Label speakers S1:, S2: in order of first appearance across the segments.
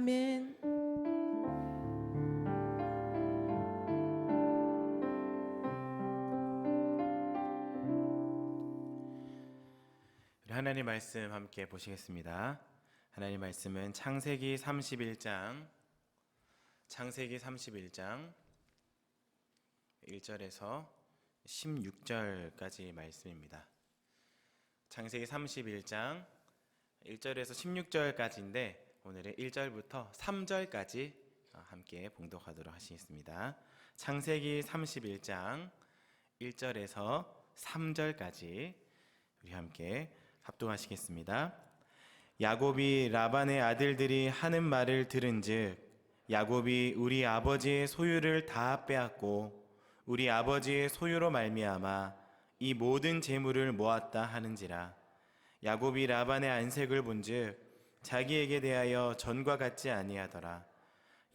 S1: 아멘.
S2: 우리 하나님 말씀 함께 보시겠습니다. 하나님 말씀은 창세기 31장 1절에서 16절까지 말씀입니다. 창세기 31장 1절에서 16절까지인데 오늘은 1절부터 3절까지 함께 봉독하도록 하시겠습니다. 창세기 31장 1절에서 3절까지 우리 함께 합독하시겠습니다. 야곱이 라반의 아들들이 하는 말을 들은즉 야곱이 우리 아버지의 소유를 다 빼앗고 우리 아버지의 소유로 말미암아 이 모든 재물을 모았다 하는지라. 야곱이 라반의 안색을 본즉 자기에게 대하여 전과 같지 아니하더라.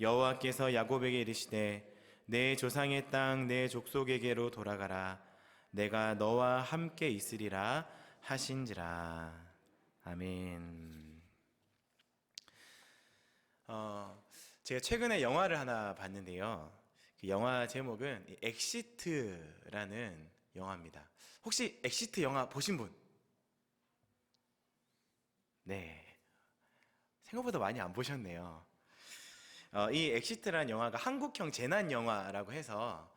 S2: 여호와께서 야곱에게 이르시되 내 조상의 땅 내 족속에게로 돌아가라. 내가 너와 함께 있으리라 하신지라. 아멘. 제가 최근에 영화를 하나 봤는데요. 그 영화 제목은 엑시트라는 영화입니다. 혹시 엑시트 영화 보신 분? 네, 생각보다 많이 안 보셨네요. 이 엑시트라는 영화가 한국형 재난 영화라고 해서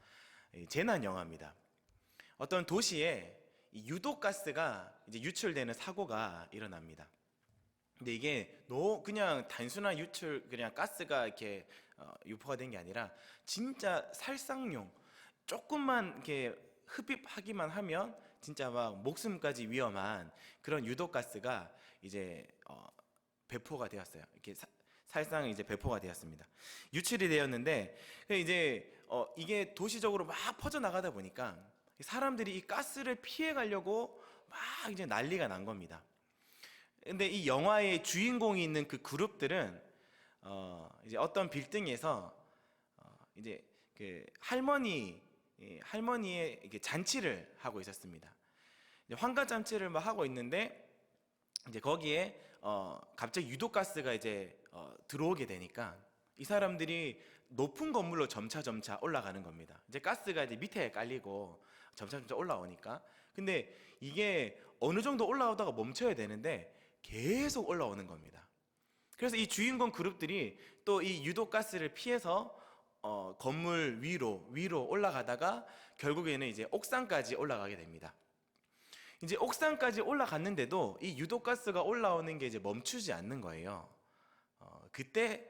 S2: 재난 영화입니다. 어떤 도시에 이 유독가스가 이제 유출되는 사고가 일어납니다. 근데 이게 그냥 단순한 유출, 그냥 가스가 이렇게 유포가 된 게 아니라 진짜 살상용, 조금만 이렇게 흡입하기만 하면 진짜 막 목숨까지 위험한 그런 유독가스가 이제 배포가 되었어요. 이렇게 살상 이제 배포가 되었습니다. 유출이 되었는데 이제 이게 도시적으로 막 퍼져 나가다 보니까 사람들이 이 가스를 피해 가려고 막 이제 난리가 난 겁니다. 근데 이 영화의 주인공이 있는 그 그룹들은 이제 어떤 빌딩에서 이제 그 할머니의 이렇게 잔치를 하고 있었습니다. 이제 환갑 잔치를 막 하고 있는데 이제 거기에 갑자기 유독가스가 이제 들어오게 되니까 이 사람들이 높은 건물로 점차 올라가는 겁니다. 이제 가스가 이제 밑에 깔리고 점차 올라오니까. 근데 이게 어느 정도 올라오다가 멈춰야 되는데 계속 올라오는 겁니다. 그래서 이 주인공 그룹들이 또 이 유독가스를 피해서 건물 위로 올라가다가 결국에는 이제 옥상까지 올라가게 됩니다. 이제 옥상까지 올라갔는데도 이 유독가스가 올라오는 게 이제 멈추지 않는 거예요. 그때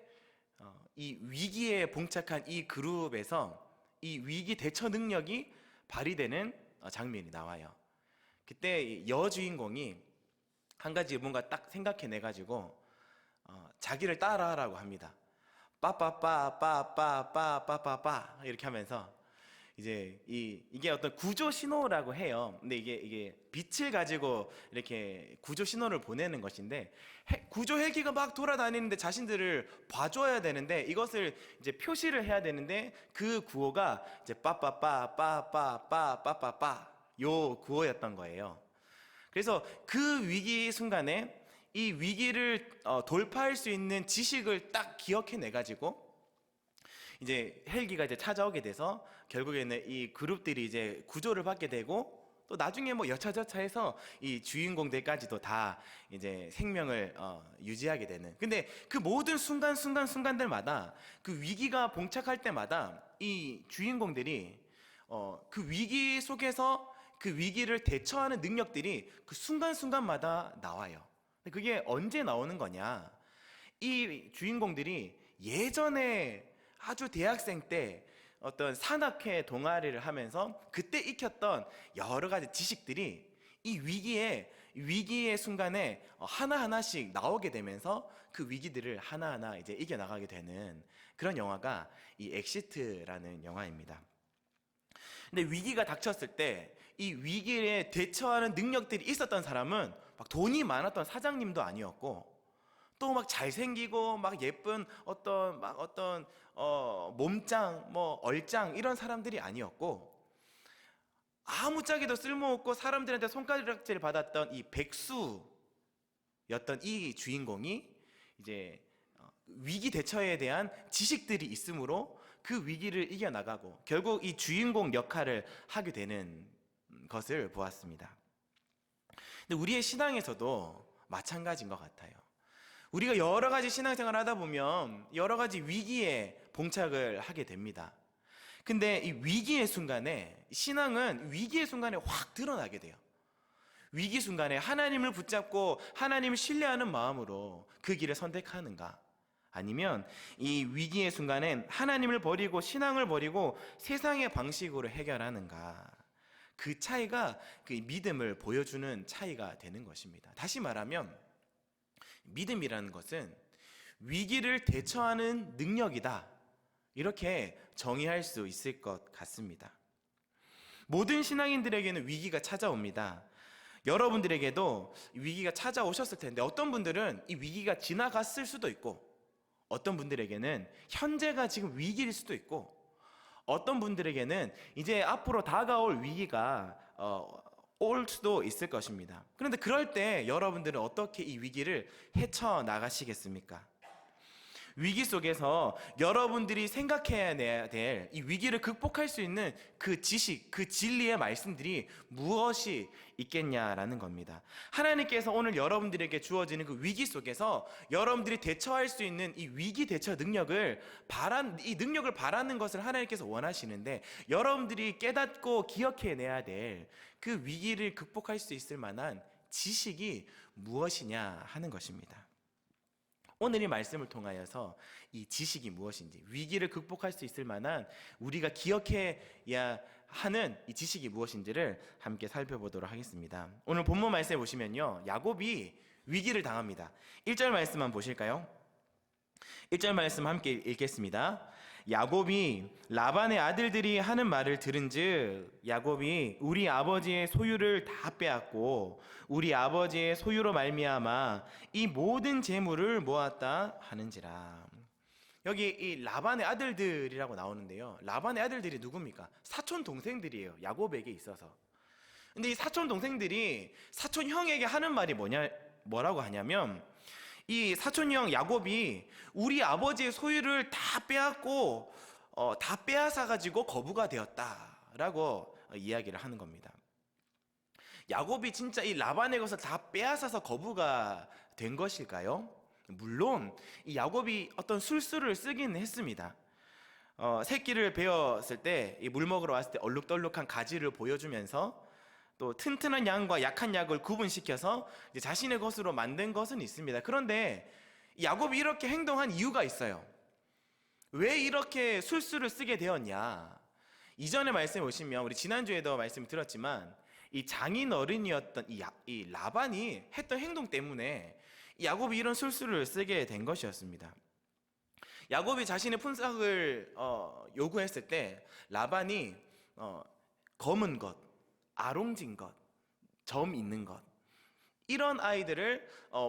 S2: 이 위기에 봉착한 이 그룹에서 이 위기 대처 능력이 발휘되는 장면이 나와요. 그때 여주인공이 한 가지 뭔가 딱 생각해내 가지고 자기를 따라하라고 합니다. 빠빠빠빠빠빠빠빠 이렇게 하면서 이제 이게 어떤 구조 신호라고 해요. 근데 이게 빛을 가지고 이렇게 구조 신호를 보내는 것인데 구조 헬기가 막 돌아다니는데 자신들을 봐줘야 되는데 이것을 이제 표시를 해야 되는데 그 구호가 이제 빠빠빠빠빠빠빠빠빠 요 구호였던 거예요. 그래서 그 위기 순간에 이 위기를 돌파할 수 있는 지식을 딱 기억해내 가지고 이제 헬기가 이제 찾아오게 돼서 결국에는 이 그룹들이 이제 구조를 받게 되고 또 나중에 뭐 여차저차해서 이 주인공들까지도 다 이제 생명을 유지하게 되는. 근데 그 모든 순간들마다 그 위기가 봉착할 때마다 이 주인공들이 그 위기 속에서 그 위기를 대처하는 능력들이 그 순간마다 나와요. 근데 그게 언제 나오는 거냐? 이 주인공들이 예전에 아주 대학생 때 어떤 산악회 동아리를 하면서 그때 익혔던 여러 가지 지식들이 이 위기의 순간에 하나하나씩 나오게 되면서 그 위기들을 하나하나 이제 이겨나가게 되는 그런 영화가 이 엑시트라는 영화입니다. 근데 위기가 닥쳤을 때 이 위기에 대처하는 능력들이 있었던 사람은 막 돈이 많았던 사장님도 아니었고 또 막 잘생기고 막 예쁜 어떤 몸짱 뭐 얼짱 이런 사람들이 아니었고 아무짝에도 쓸모없고 사람들한테 손가락질을 받았던 이 백수였던 이 주인공이 이제 위기 대처에 대한 지식들이 있으므로 그 위기를 이겨나가고 결국 이 주인공 역할을 하게 되는 것을 보았습니다. 근데 우리의 신앙에서도 마찬가지인 것 같아요. 우리가 여러 가지 신앙생활을 하다 보면 여러 가지 위기에 봉착을 하게 됩니다. 근데 이 위기의 순간에, 신앙은 위기의 순간에 확 드러나게 돼요. 위기 순간에 하나님을 붙잡고 하나님을 신뢰하는 마음으로 그 길을 선택하는가, 아니면 이 위기의 순간엔 하나님을 버리고 신앙을 버리고 세상의 방식으로 해결하는가, 그 차이가 그 믿음을 보여주는 차이가 되는 것입니다. 다시 말하면 믿음이라는 것은 위기를 대처하는 능력이다, 이렇게 정의할 수 있을 것 같습니다. 모든 신앙인들에게는 위기가 찾아옵니다. 여러분들에게도 위기가 찾아오셨을 텐데 어떤 분들은 이 위기가 지나갔을 수도 있고, 어떤 분들에게는 현재가 지금 위기일 수도 있고, 어떤 분들에게는 이제 앞으로 다가올 위기가 올 수도 있을 것입니다. 그런데 그럴 때 여러분들은 어떻게 이 위기를 헤쳐나가시겠습니까? 위기 속에서 여러분들이 생각해야 될 이 위기를 극복할 수 있는 그 지식, 그 진리의 말씀들이 무엇이 있겠냐라는 겁니다. 하나님께서 오늘 여러분들에게 주어지는 그 위기 속에서 여러분들이 대처할 수 있는 이 위기 대처 능력을 바라는 것을 하나님께서 원하시는데, 여러분들이 깨닫고 기억해내야 될 그 위기를 극복할 수 있을 만한 지식이 무엇이냐 하는 것입니다. 오늘 이 말씀을 통하여서 이 지식이 무엇인지, 위기를 극복할 수 있을 만한 우리가 기억해야 하는 이 지식이 무엇인지를 함께 살펴보도록 하겠습니다. 오늘 본문 말씀에 보시면요, 야곱이 위기를 당합니다. 1절 말씀만 보실까요? 1절 말씀 함께 읽겠습니다. 야곱이 라반의 아들들이 하는 말을 들은즉 야곱이 우리 아버지의 소유를 다 빼앗고 우리 아버지의 소유로 말미암아 이 모든 재물을 모았다 하는지라. 여기 이 라반의 아들들이라고 나오는데요, 라반의 아들들이 누굽니까? 사촌 동생들이에요, 야곱에게 있어서. 근데 이 사촌 동생들이 사촌 형에게 하는 말이 뭐라고 하냐면, 이 사촌형 야곱이 우리 아버지의 소유를 다 빼앗고 다 빼앗아 가지고 거부가 되었다라고 이야기를 하는 겁니다. 야곱이 진짜 이 라반의 것을 다 빼앗아서 거부가 된 것일까요? 물론 이 야곱이 어떤 술수를 쓰긴 했습니다. 새끼를 베었을 때 물 먹으러 왔을 때 얼룩덜룩한 가지를 보여주면서 또 튼튼한 양과 약한 약을 구분시켜서 이제 자신의 것으로 만든 것은 있습니다. 그런데 야곱이 이렇게 행동한 이유가 있어요. 왜 이렇게 술수를 쓰게 되었냐? 이전에 말씀해 보시면, 우리 지난주에도 말씀 들었지만, 이 장인 어른이었던 이 라반이 했던 행동 때문에 야곱이 이런 술수를 쓰게 된 것이었습니다. 야곱이 자신의 품삯을 요구했을 때 라반이 검은 것, 아롱진 것, 점 있는 것, 이런 아이들을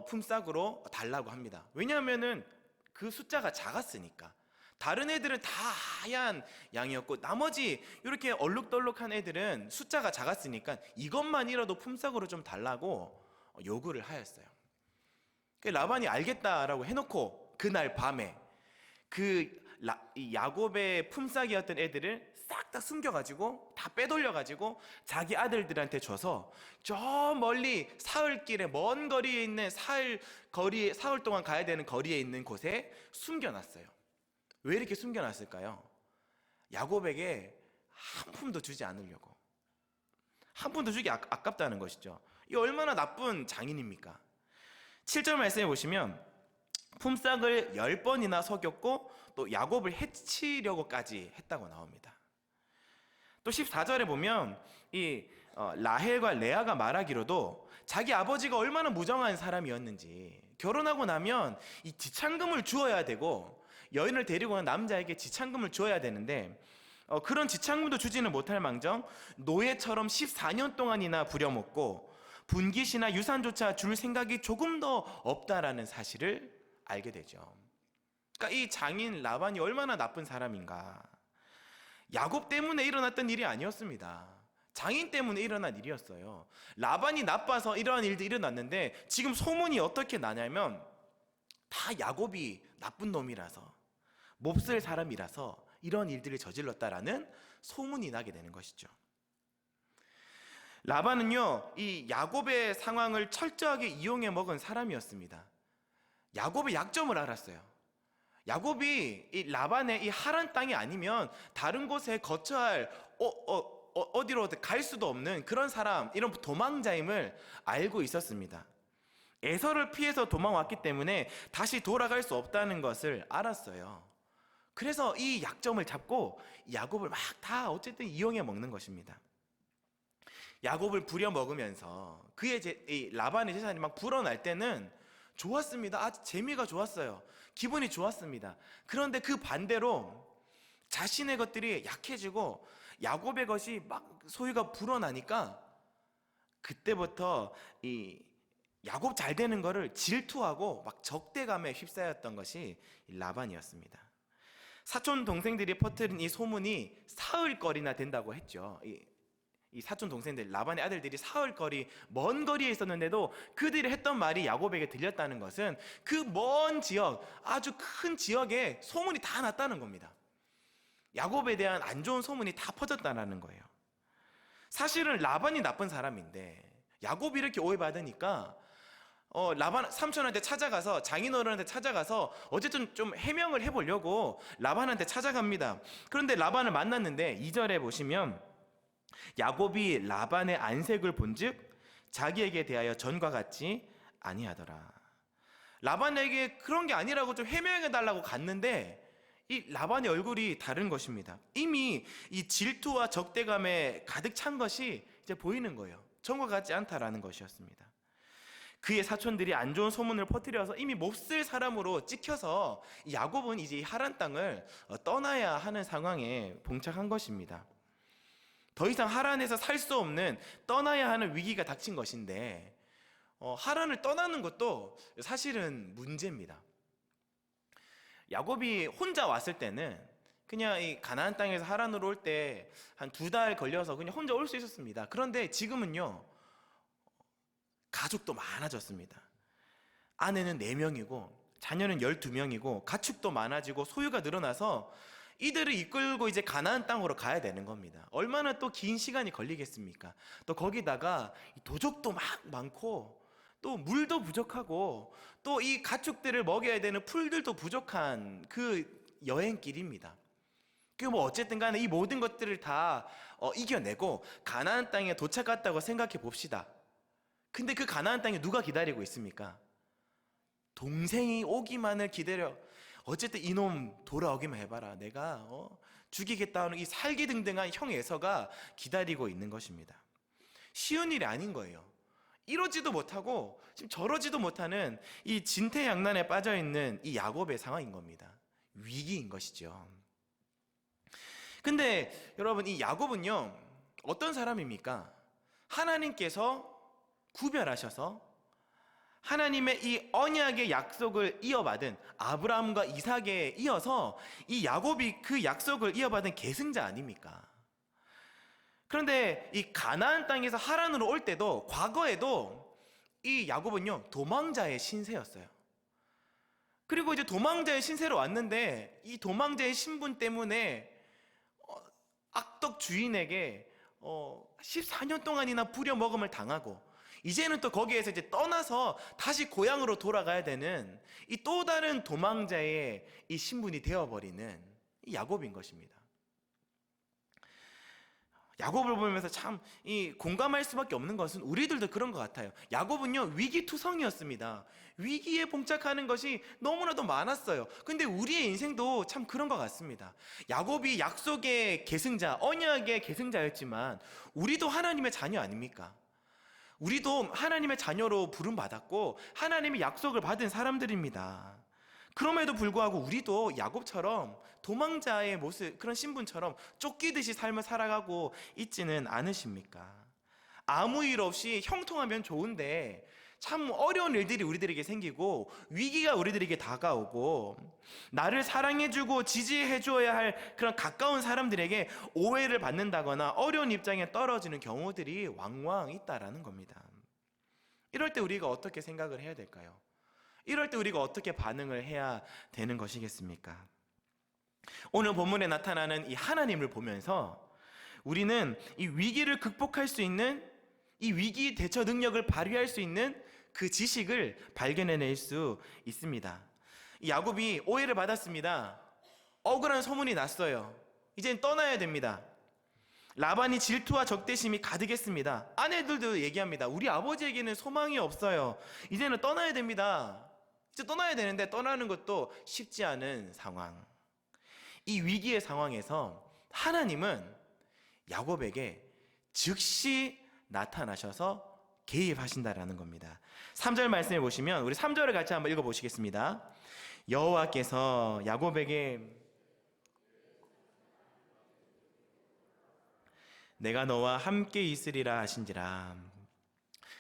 S2: 품삯으로 달라고 합니다. 왜냐하면은 그 숫자가 작았으니까. 다른 애들은 다 하얀 양이었고 나머지 이렇게 얼룩덜룩한 애들은 숫자가 작았으니까 이것만이라도 품삯으로 좀 달라고 요구를 하였어요. 라반이 알겠다라고 해놓고 그날 밤에 이 야곱의 품삯이었던 애들을 싹 다 숨겨가지고 다 빼돌려가지고 자기 아들들한테 줘서 저 멀리 사흘길에 먼 거리에 있는 사흘 동안 가야 되는 거리에 있는 곳에 숨겨놨어요. 왜 이렇게 숨겨놨을까요? 야곱에게 한 푼도 주지 않으려고. 한 푼도 주기 아깝다는 것이죠. 이 얼마나 나쁜 장인입니까? 7절 말씀해 보시면 품삯을 10번이나 속였고 또 야곱을 해치려고까지 했다고 나옵니다. 또 14절에 보면 이 라헬과 레아가 말하기로도 자기 아버지가 얼마나 무정한 사람이었는지, 결혼하고 나면 이 지참금을 주어야 되고 여인을 데리고 온 남자에게 지참금을 주어야 되는데 그런 지참금도 주지는 못할 망정 노예처럼 14년 동안이나 부려먹고 분깃이나 유산조차 줄 생각이 조금 더 없다라는 사실을 알게 되죠. 그러니까 이 장인 라반이 얼마나 나쁜 사람인가. 야곱 때문에 일어났던 일이 아니었습니다. 장인 때문에 일어난 일이었어요. 라반이 나빠서 이러한 일도 일어났는데 지금 소문이 어떻게 나냐면 다 야곱이 나쁜 놈이라서, 몹쓸 사람이라서 이런 일들을 저질렀다라는 소문이 나게 되는 것이죠. 라반은요, 이 야곱의 상황을 철저하게 이용해 먹은 사람이었습니다. 야곱의 약점을 알았어요. 야곱이 이 라반의 이 하란 땅이 아니면 다른 곳에 거처할 어디로 갈 수도 없는 그런 사람, 이런 도망자임을 알고 있었습니다. 에서를 피해서 도망왔기 때문에 다시 돌아갈 수 없다는 것을 알았어요. 그래서 이 약점을 잡고 야곱을 막 다 어쨌든 이용해 먹는 것입니다. 야곱을 부려 먹으면서 이 라반의 재산이 막 불어날 때는 좋았습니다. 아주 재미가 좋았어요. 기분이 좋았습니다. 그런데 그 반대로 자신의 것들이 약해지고 야곱의 것이 막 소유가 불어나니까 그때부터 이 야곱 잘 되는 거를 질투하고 막 적대감에 휩싸였던 것이 라반이었습니다. 사촌 동생들이 퍼뜨린 이 소문이 사흘거리나 된다고 했죠. 이 사촌 동생들, 라반의 아들들이 사흘거리 먼 거리에 있었는데도 그들이 했던 말이 야곱에게 들렸다는 것은 그 먼 지역, 아주 큰 지역에 소문이 다 났다는 겁니다. 야곱에 대한 안 좋은 소문이 다 퍼졌다는 거예요. 사실은 라반이 나쁜 사람인데 야곱이 이렇게 오해받으니까 라반 삼촌한테 찾아가서, 장인어른한테 찾아가서 어쨌든 좀 해명을 해보려고 라반한테 찾아갑니다. 그런데 라반을 만났는데 2절에 보시면 야곱이 라반의 안색을 본즉 자기에게 대하여 전과 같지 아니하더라. 라반에게 그런 게 아니라고 좀 해명해 달라고 갔는데 이 라반의 얼굴이 다른 것입니다. 이미 이 질투와 적대감에 가득 찬 것이 이제 보이는 거예요. 전과 같지 않다라는 것이었습니다. 그의 사촌들이 안 좋은 소문을 퍼뜨려서 이미 몹쓸 사람으로 찍혀서 야곱은 이제 이 하란 땅을 떠나야 하는 상황에 봉착한 것입니다. 더 이상 하란에서 살 수 없는, 떠나야 하는 위기가 닥친 것인데 하란을 떠나는 것도 사실은 문제입니다. 야곱이 혼자 왔을 때는 그냥 이 가나안 땅에서 하란으로 올 때 한 2달 걸려서 그냥 혼자 올 수 있었습니다. 그런데 지금은요, 가족도 많아졌습니다. 아내는 4명이고 자녀는 12명이고 가축도 많아지고 소유가 늘어나서 이들을 이끌고 이제 가나안 땅으로 가야 되는 겁니다. 얼마나 또 긴 시간이 걸리겠습니까? 또 거기다가 도적도 막 많고 또 물도 부족하고 또 이 가축들을 먹여야 되는 풀들도 부족한 그 여행길입니다. 그 뭐 어쨌든 간에 이 모든 것들을 다 이겨내고 가나안 땅에 도착했다고 생각해 봅시다. 근데 그 가나안 땅에 누가 기다리고 있습니까? 동생이 오기만을 기다려. 어쨌든 이놈 돌아오기만 해봐라. 내가 죽이겠다 하는 이 살기등등한 형 에서가 기다리고 있는 것입니다. 쉬운 일이 아닌 거예요. 이러지도 못하고 지금 저러지도 못하는 이 진퇴양난에 빠져있는 이 야곱의 상황인 겁니다. 위기인 것이죠. 근데 여러분, 이 야곱은요 어떤 사람입니까? 하나님께서 구별하셔서 하나님의 이 언약의 약속을 이어받은 아브라함과 이삭에 이어서 이 야곱이 그 약속을 이어받은 계승자 아닙니까? 그런데 이 가나안 땅에서 하란으로 올 때도, 과거에도 이 야곱은요 도망자의 신세였어요. 그리고 이제 도망자의 신세로 왔는데 이 도망자의 신분 때문에 악덕 주인에게 14년 동안이나 부려먹음을 당하고, 이제는 또 거기에서 이제 떠나서 다시 고향으로 돌아가야 되는 이 또 다른 도망자의 이 신분이 되어버리는 이 야곱인 것입니다. 야곱을 보면서 참 이 공감할 수밖에 없는 것은 우리들도 그런 것 같아요. 야곱은요 위기투성이었습니다. 위기에 봉착하는 것이 너무나도 많았어요. 근데 우리의 인생도 참 그런 것 같습니다. 야곱이 약속의 계승자, 언약의 계승자였지만 우리도 하나님의 자녀 아닙니까? 우리도 하나님의 자녀로 부름받았고 하나님의 약속을 받은 사람들입니다. 그럼에도 불구하고 우리도 야곱처럼 도망자의 모습, 그런 신분처럼 쫓기듯이 삶을 살아가고 있지는 않으십니까? 아무 일 없이 형통하면 좋은데 참 어려운 일들이 우리들에게 생기고 위기가 우리들에게 다가오고 나를 사랑해주고 지지해줘야 할 그런 가까운 사람들에게 오해를 받는다거나 어려운 입장에 떨어지는 경우들이 왕왕 있다라는 겁니다. 이럴 때 우리가 어떻게 생각을 해야 될까요? 이럴 때 우리가 어떻게 반응을 해야 되는 것이겠습니까? 오늘 본문에 나타나는 이 하나님을 보면서 우리는 이 위기를 극복할 수 있는, 이 위기 대처 능력을 발휘할 수 있는 그 지식을 발견해낼 수 있습니다. 이 야곱이 오해를 받았습니다. 억울한 소문이 났어요. 이젠 떠나야 됩니다. 라반이 질투와 적대심이 가득했습니다. 아내들도 얘기합니다. 우리 아버지에게는 소망이 없어요. 이제는 떠나야 됩니다. 이제 떠나야 되는데 떠나는 것도 쉽지 않은 상황. 이 위기의 상황에서 하나님은 야곱에게 즉시 나타나셔서 개입하신다라는 겁니다. 3절 말씀해 보시면 우리 3절을 같이 한번 읽어보시겠습니다. 여호와께서 야곱에게 내가 너와 함께 있으리라 하신지라.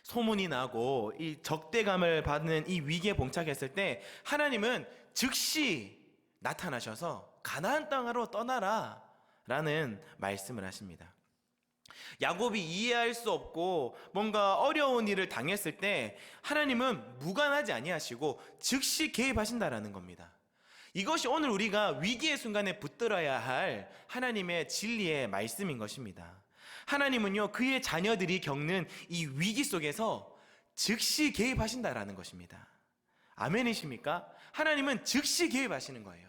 S2: 소문이 나고 이 적대감을 받는 이 위기에 봉착했을 때 하나님은 즉시 나타나셔서 가나안 땅으로 떠나라 라는 말씀을 하십니다. 야곱이 이해할 수 없고 뭔가 어려운 일을 당했을 때 하나님은 무관하지 아니하시고 즉시 개입하신다라는 겁니다. 이것이 오늘 우리가 위기의 순간에 붙들어야 할 하나님의 진리의 말씀인 것입니다. 하나님은요, 그의 자녀들이 겪는 이 위기 속에서 즉시 개입하신다라는 것입니다. 아멘이십니까? 하나님은 즉시 개입하시는 거예요.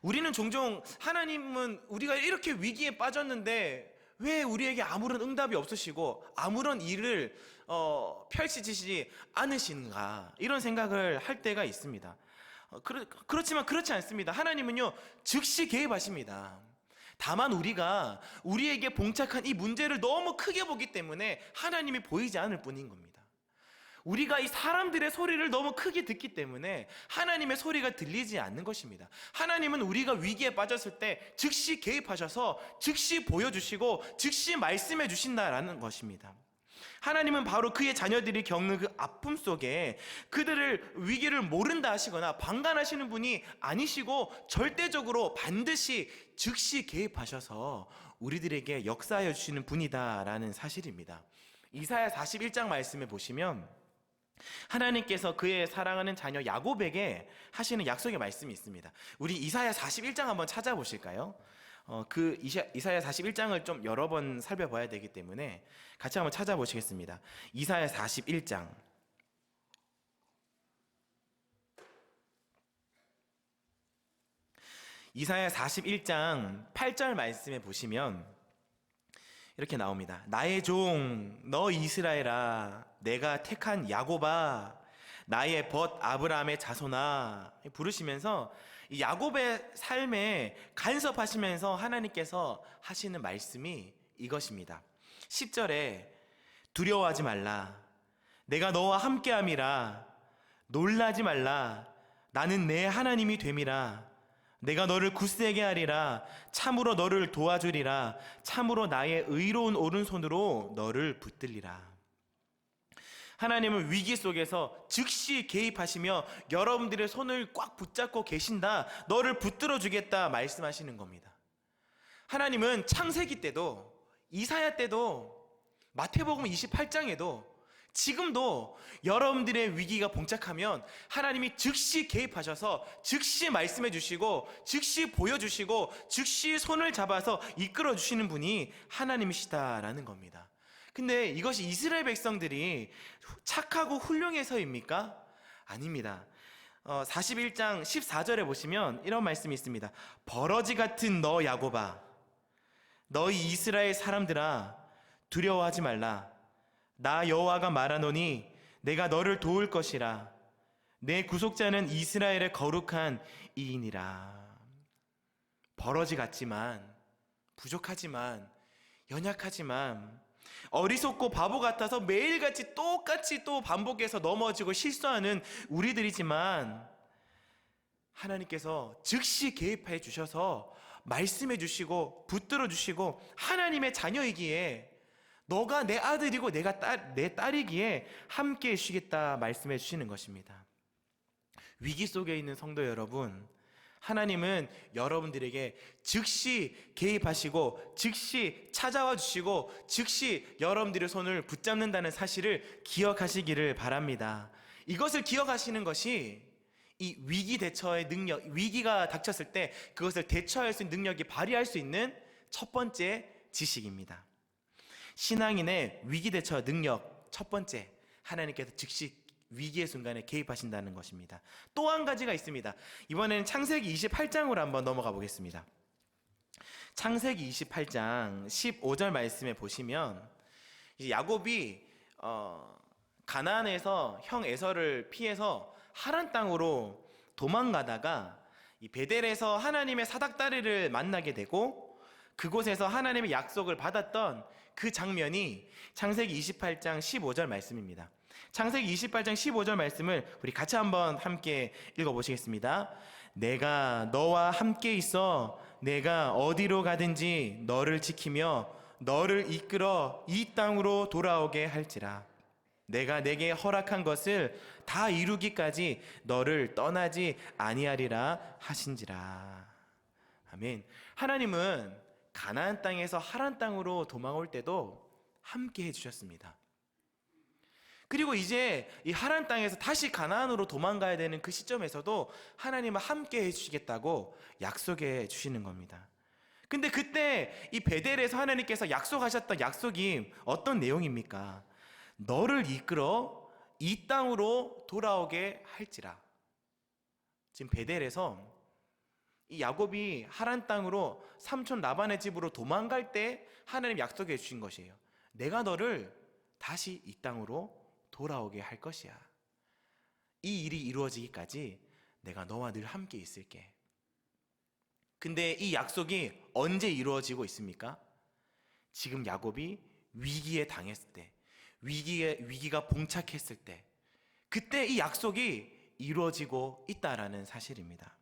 S2: 우리는 종종 하나님은 우리가 이렇게 위기에 빠졌는데 왜 우리에게 아무런 응답이 없으시고 아무런 일을 펼치시지 않으신가, 이런 생각을 할 때가 있습니다. 그렇지만 그렇지 않습니다. 하나님은요, 즉시 개입하십니다. 다만 우리가 우리에게 봉착한 이 문제를 너무 크게 보기 때문에 하나님이 보이지 않을 뿐인 겁니다. 우리가 이 사람들의 소리를 너무 크게 듣기 때문에 하나님의 소리가 들리지 않는 것입니다. 하나님은 우리가 위기에 빠졌을 때 즉시 개입하셔서 즉시 보여주시고 즉시 말씀해 주신다라는 것입니다. 하나님은 바로 그의 자녀들이 겪는 그 아픔 속에 그들을 위기를 모른다 하시거나 방관하시는 분이 아니시고 절대적으로 반드시 즉시 개입하셔서 우리들에게 역사해 주시는 분이다라는 사실입니다. 이사야 41장 말씀에 보시면 하나님께서 그의 사랑하는 자녀 야곱에게 하시는 약속의 말씀이 있습니다. 우리 이사야 41장 한번 찾아보실까요? 그 이사야 41장을 좀 여러 번 살펴봐야 되기 때문에 같이 한번 찾아보시겠습니다. 이사야 41장 이사야 41장 8절 말씀에 보시면 이렇게 나옵니다. 나의 종 너 이스라엘아, 내가 택한 야곱아, 나의 벗 아브라함의 자손아, 부르시면서 이 야곱의 삶에 간섭하시면서 하나님께서 하시는 말씀이 이것입니다. 10절에 두려워하지 말라, 내가 너와 함께함이라, 놀라지 말라, 나는 내 하나님이 됨이라, 내가 너를 굳세게 하리라, 참으로 너를 도와주리라, 참으로 나의 의로운 오른손으로 너를 붙들리라. 하나님은 위기 속에서 즉시 개입하시며 여러분들의 손을 꽉 붙잡고 계신다, 너를 붙들어 주겠다 말씀하시는 겁니다. 하나님은 창세기 때도, 이사야 때도, 마태복음 28장에도 지금도 여러분들의 위기가 봉착하면 하나님이 즉시 개입하셔서 즉시 말씀해 주시고 즉시 보여주시고 즉시 손을 잡아서 이끌어 주시는 분이 하나님이시다라는 겁니다. 근데 이것이 이스라엘 백성들이 착하고 훌륭해서입니까? 아닙니다. 41장 14절에 보시면 이런 말씀이 있습니다. 버러지 같은 너 야곱아, 너희 이스라엘 사람들아, 두려워하지 말라. 나 여호와가 말하노니 내가 너를 도울 것이라. 내 구속자는 이스라엘의 거룩한 이인이라. 버러지 같지만, 부족하지만, 연약하지만, 어리석고 바보 같아서 매일같이 똑같이 또 반복해서 넘어지고 실수하는 우리들이지만 하나님께서 즉시 개입해 주셔서 말씀해 주시고 붙들어 주시고 하나님의 자녀이기에 너가 내 아들이고 내 딸이기에 함께 해주시겠다 말씀해 주시는 것입니다. 위기 속에 있는 성도 여러분, 하나님은 여러분들에게 즉시 개입하시고 즉시 찾아와 주시고 즉시 여러분들의 손을 붙잡는다는 사실을 기억하시기를 바랍니다. 이것을 기억하시는 것이 이 위기 대처의 능력, 위기가 닥쳤을 때 그것을 대처할 수 있는 능력이 발휘할 수 있는 첫 번째 지식입니다. 신앙인의 위기 대처 능력 첫 번째, 하나님께서 즉시 위기의 순간에 개입하신다는 것입니다. 또 한 가지가 있습니다. 이번에는 창세기 28장으로 한번 넘어가 보겠습니다. 창세기 28장 15절 말씀에 보시면 이제 야곱이 가나안에서 형 에서를 피해서 하란 땅으로 도망가다가 이 베델에서 하나님의 사닥다리를 만나게 되고 그곳에서 하나님의 약속을 받았던 그 장면이 창세기 28장 15절 말씀입니다. 창세기 28장 15절 말씀을 우리 같이 한번 함께 읽어보시겠습니다. 내가 너와 함께 있어 내가 어디로 가든지 너를 지키며 너를 이끌어 이 땅으로 돌아오게 할지라. 내가 내게 허락한 것을 다 이루기까지 너를 떠나지 아니하리라 하신지라. 아멘. 하나님은 가나안 땅에서 하란 땅으로 도망올 때도 함께 해주셨습니다. 그리고 이제 이 하란 땅에서 다시 가나안으로 도망가야 되는 그 시점에서도 하나님은 함께 해주시겠다고 약속해 주시는 겁니다. 근데 그때 이 베델에서 하나님께서 약속하셨던 약속이 어떤 내용입니까? 너를 이끌어 이 땅으로 돌아오게 할지라. 지금 베델에서 이 야곱이 하란 땅으로 삼촌 라반의 집으로 도망갈 때 하나님 약속해 주신 것이에요. 내가 너를 다시 이 땅으로 돌아오게 할 것이야. 이 일이 이루어지기까지 내가 너와 늘 함께 있을게. 근데 이 약속이 언제 이루어지고 있습니까? 지금 야곱이 위기에 당했을 때, 위기가 봉착했을 때, 그때 이 약속이 이루어지고 있다라는 사실입니다.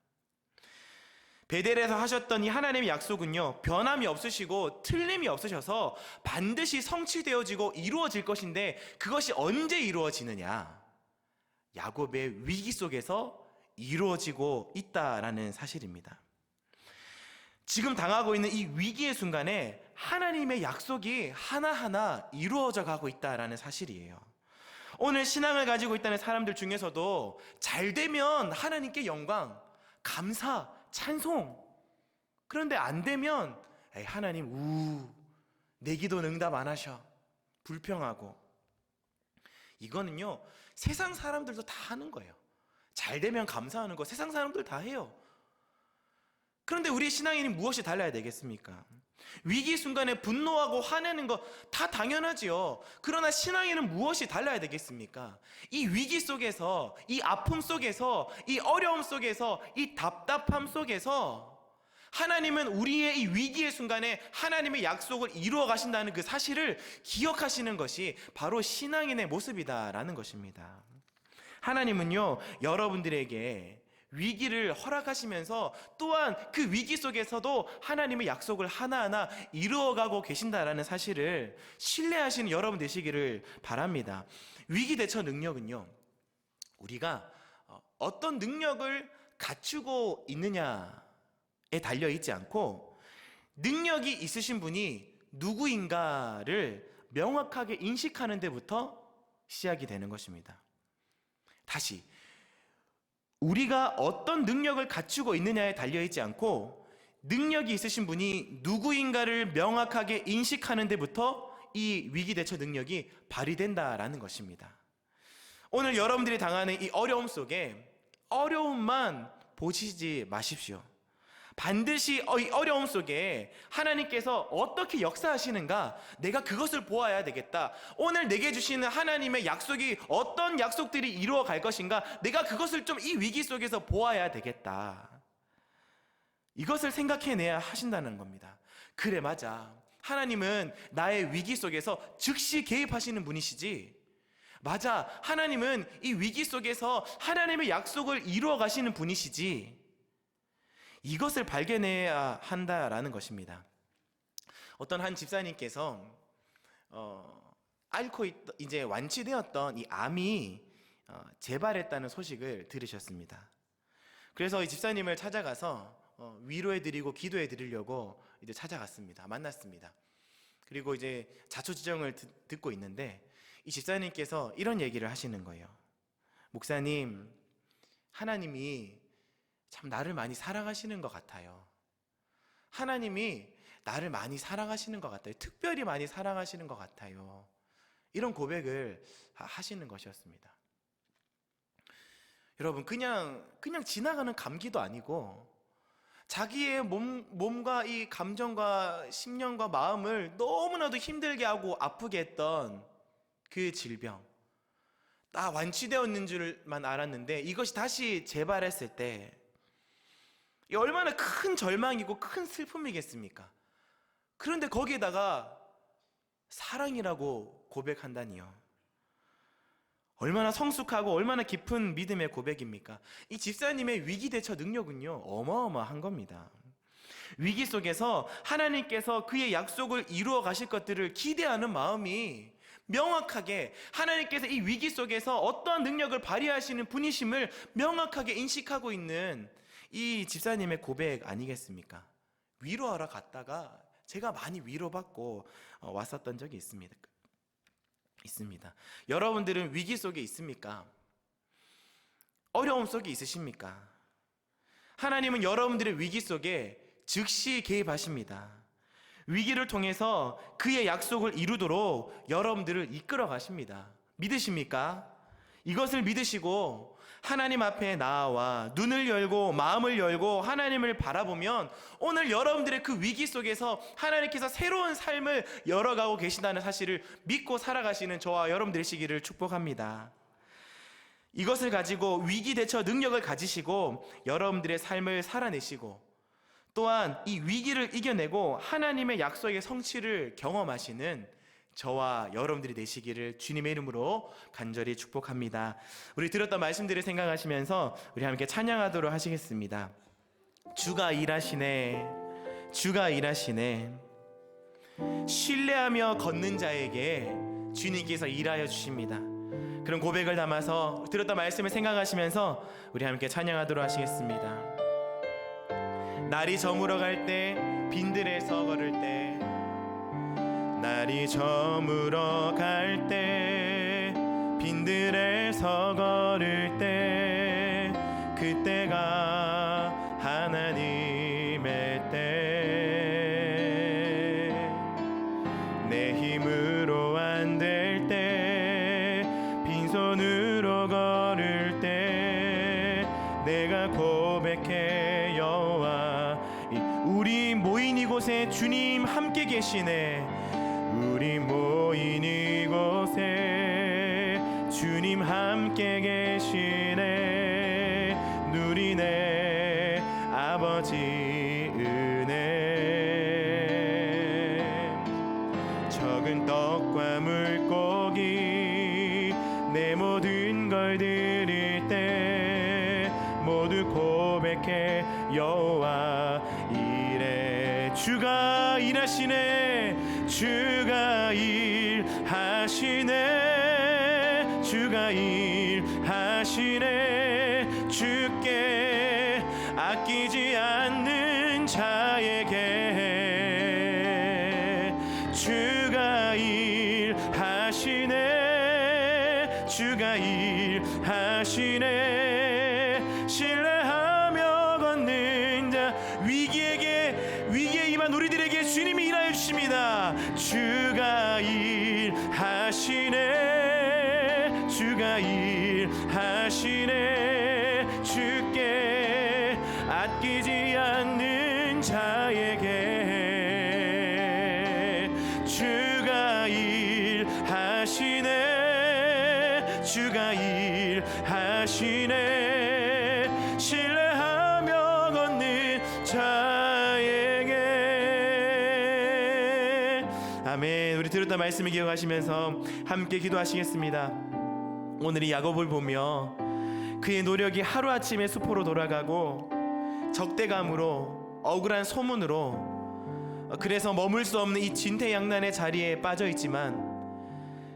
S2: 베델에서 하셨던 이 하나님의 약속은요, 변함이 없으시고 틀림이 없으셔서 반드시 성취되어지고 이루어질 것인데 그것이 언제 이루어지느냐? 야곱의 위기 속에서 이루어지고 있다라는 사실입니다. 지금 당하고 있는 이 위기의 순간에 하나님의 약속이 하나하나 이루어져 가고 있다라는 사실이에요. 오늘 신앙을 가지고 있다는 사람들 중에서도 잘 되면 하나님께 영광, 감사, 찬송. 그런데 안 되면 하나님 내 기도는 응답 안 하셔. 불평하고. 이거는요, 세상 사람들도 다 하는 거예요. 잘 되면 감사하는 거 세상 사람들 다 해요. 그런데 우리 신앙인이 무엇이 달라야 되겠습니까? 위기 순간에 분노하고 화내는 거 다 당연하지요. 그러나 신앙인은 무엇이 달라야 되겠습니까? 이 위기 속에서, 이 아픔 속에서, 이 어려움 속에서, 이 답답함 속에서 하나님은 우리의 이 위기의 순간에 하나님의 약속을 이루어 가신다는 그 사실을 기억하시는 것이 바로 신앙인의 모습이다라는 것입니다. 하나님은요, 여러분들에게 위기를 허락하시면서 또한 그 위기 속에서도 하나님의 약속을 하나하나 이루어가고 계신다라는 사실을 신뢰하시는 여러분 되시기를 바랍니다. 위기 대처 능력은요, 우리가 어떤 능력을 갖추고 있느냐에 달려있지 않고 능력이 있으신 분이 누구인가를 명확하게 인식하는 데부터 시작이 되는 것입니다. 다시, 우리가 어떤 능력을 갖추고 있느냐에 달려있지 않고 능력이 있으신 분이 누구인가를 명확하게 인식하는 데부터 이 위기 대처 능력이 발휘된다라는 것입니다. 오늘 여러분들이 당하는 이 어려움 속에 어려움만 보시지 마십시오. 반드시 이 어려움 속에 하나님께서 어떻게 역사하시는가, 내가 그것을 보아야 되겠다. 오늘 내게 주시는 하나님의 약속이 어떤 약속들이 이루어 갈 것인가, 내가 그것을 좀 이 위기 속에서 보아야 되겠다. 이것을 생각해내야 하신다는 겁니다. 그래, 맞아. 하나님은 나의 위기 속에서 즉시 개입하시는 분이시지. 맞아. 하나님은 이 위기 속에서 하나님의 약속을 이루어 가시는 분이시지. 이것을 발견해야 한다라는 것입니다. 어떤 한 집사님께서 앓고 이제 완치되었던 이 암이 재발했다는 소식을 들으셨습니다. 그래서 이 집사님을 찾아가서 위로해드리고 기도해드리려고 이제 찾아갔습니다. 만났습니다. 그리고 이제 자초지정을 듣고 있는데 이 집사님께서 이런 얘기를 하시는 거예요. 목사님, 하나님이 참 나를 많이 사랑하시는 것 같아요. 하나님이 나를 많이 사랑하시는 것 같아요. 특별히 많이 사랑하시는 것 같아요. 이런 고백을 하시는 것이었습니다. 여러분, 그냥 지나가는 감기도 아니고 자기의 몸과 이 감정과 심령과 마음을 너무나도 힘들게 하고 아프게 했던 그 질병, 다 완치되었는 줄만 알았는데 이것이 다시 재발했을 때 이 얼마나 큰 절망이고 큰 슬픔이겠습니까? 그런데 거기에다가 사랑이라고 고백한다니요. 얼마나 성숙하고 얼마나 깊은 믿음의 고백입니까? 이 집사님의 위기 대처 능력은요, 어마어마한 겁니다. 위기 속에서 하나님께서 그의 약속을 이루어 가실 것들을 기대하는 마음이 명확하게, 하나님께서 이 위기 속에서 어떠한 능력을 발휘하시는 분이심을 명확하게 인식하고 있는 이 집사님의 고백 아니겠습니까? 위로하러 갔다가 제가 많이 위로받고 왔었던 적이 있습니다. 여러분들은 위기 속에 있습니까? 어려움 속에 있으십니까? 하나님은 여러분들의 위기 속에 즉시 개입하십니다. 위기를 통해서 그의 약속을 이루도록 여러분들을 이끌어 가십니다. 믿으십니까? 이것을 믿으시고 하나님 앞에 나아와 눈을 열고 마음을 열고 하나님을 바라보면 오늘 여러분들의 그 위기 속에서 하나님께서 새로운 삶을 열어가고 계신다는 사실을 믿고 살아가시는 저와 여러분들 되시기를 축복합니다. 이것을 가지고 위기 대처 능력을 가지시고 여러분들의 삶을 살아내시고 또한 이 위기를 이겨내고 하나님의 약속의 성취를 경험하시는 저와 여러분들이 되시기를 주님의 이름으로 간절히 축복합니다. 우리 들었던 말씀들을 생각하시면서 우리 함께 찬양하도록 하시겠습니다. 주가 일하시네, 주가 일하시네. 신뢰하며 걷는 자에게 주님께서 일하여 주십니다. 그런 고백을 담아서 들었던 말씀을 생각하시면서 우리 함께 찬양하도록 하시겠습니다. 날이 저물어 갈 때, 빈들에서 걸을 때, 날이 저물어 갈 때, 빈들에서 걸을 때, 그때가 하나님의 때. 내 힘으로 안 될 때, 빈손으로 걸을 때, 내가 고백해 여호와, 우리 모인 이곳에 주님 함께 계시네. 우리 모인 이곳에 주님 함께 계시네. 누리네 아버지 은혜. 적은 떡과 물고기 내 모든 걸 드릴 때 모두 고백해 여호와 이래. 주가 일하시네, 주가 일하시네, 주가 일하시네. 주께 아끼지 않는 자에게 주가 일하시네, 주가 일하시네. 신뢰하며 걷는 자, 위기에 임한 우리들에게 주님이 일하여 주십니다. 주가 일하시네, 주가 일하시네. 주께 아끼지 않는 자에게 주가 일하시네, 주가 일하시네. 신뢰하며 걷는 자에게. 아멘. 우리 들었던 말씀을 기억하시면서 함께 기도하시겠습니다. 오늘 이 야곱을 보며 그의 노력이 하루아침에 수포로 돌아가고 적대감으로 억울한 소문으로 그래서 머물 수 없는 이 진퇴양난의 자리에 빠져 있지만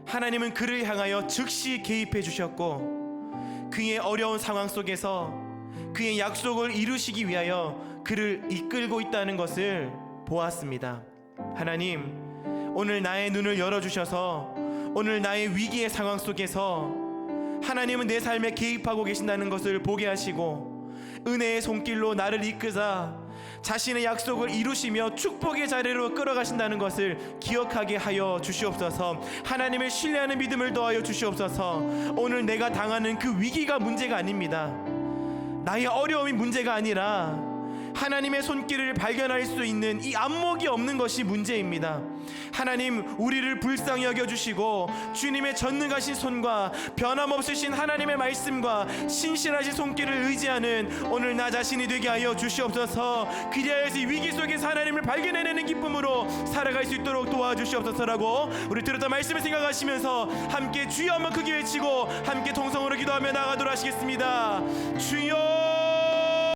S2: 하나님은 그를 향하여 즉시 개입해 주셨고 그의 어려운 상황 속에서 그의 약속을 이루시기 위하여 그를 이끌고 있다는 것을 보았습니다. 하나님, 오늘 나의 눈을 열어주셔서 오늘 나의 위기의 상황 속에서 하나님은 내 삶에 개입하고 계신다는 것을 보게 하시고 은혜의 손길로 나를 이끄사 자신의 약속을 이루시며 축복의 자리로 끌어가신다는 것을 기억하게 하여 주시옵소서. 하나님을 신뢰하는 믿음을 더하여 주시옵소서. 오늘 내가 당하는 그 위기가 문제가 아닙니다. 나의 어려움이 문제가 아니라 하나님의 손길을 발견할 수 있는 이 안목이 없는 것이 문제입니다. 하나님, 우리를 불쌍히 여겨주시고 주님의 전능하신 손과 변함없으신 하나님의 말씀과 신실하신 손길을 의지하는 오늘 나 자신이 되게 하여 주시옵소서. 그리하여서 이 위기 속에서 하나님을 발견해내는 기쁨으로 살아갈 수 있도록 도와주시옵소서라고 우리 들었던 말씀을 생각하시면서 함께 주여 한번 크게 외치고 함께 통성으로 기도하며 나가도록 하시겠습니다. 주여